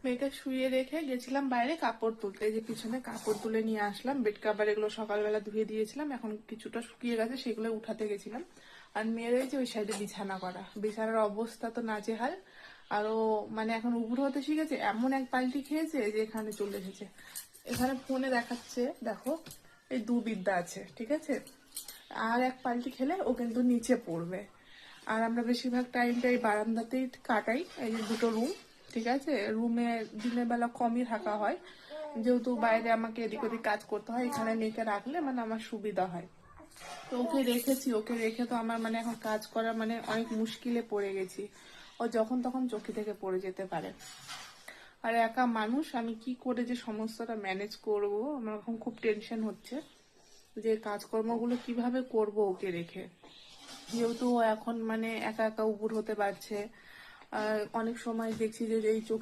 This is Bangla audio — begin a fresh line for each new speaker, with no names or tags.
মেয়েকে শুয়ে রেখে গেছিলাম বাইরে কাপড় তুলতে, এই যে পিছনে কাপড় তুলে নিয়ে আসলাম। বেড কাভার এগুলো সকালবেলা ধুয়ে দিয়েছিলাম, এখন কিছুটা শুকিয়ে গেছে, সেগুলো উঠাতে গেছিলাম। আর মেয়ের এই যে ওই সাইডে বিছানা করা, বিছানার অবস্থা তো নাজেহাল। আরো মানে এখন উগ্র হতে শিখেছে, এমন এক পাল্টি খেয়েছে যে এখানে চলে এসেছে। এখানে ফোনে দেখাচ্ছে দেখো, এই বিদ্যা আছে, ঠিক আছে। আর এক পাল্টি খেলে ও কিন্তু নিচে পড়বে। আর আমরা বেশিরভাগ টাইমটা এই বারান্দাতেই কাটাই, এই যে দুটো রুম, ঠিক আছে। রুমে দিনের বেলা কমই থাকা হয়, যেহেতু বাইরে আমাকে এদিক ওদিক কাজ করতে হয়, এখানে মেয়েকে রাখলে মানে আমার সুবিধা হয়। তো ওকে রেখেছি, ওকে রেখে তো আমার মানে এখন কাজ করা মানে অনেক মুশকিলে পড়ে গেছি। ও যখন তখন চোখে থেকে পড়ে যেতে পারে। আর একা মানুষ, আমি কি করে যে সমস্তটা ম্যানেজ করব, আমার এখন খুব টেনশন হচ্ছে যে কাজকর্মগুলো কিভাবে করব ওকে রেখে। যেহেতু ও এখন মানে একা একা উপুর হতে পারছে, অনেক সময় দেখছি যে এই চোখ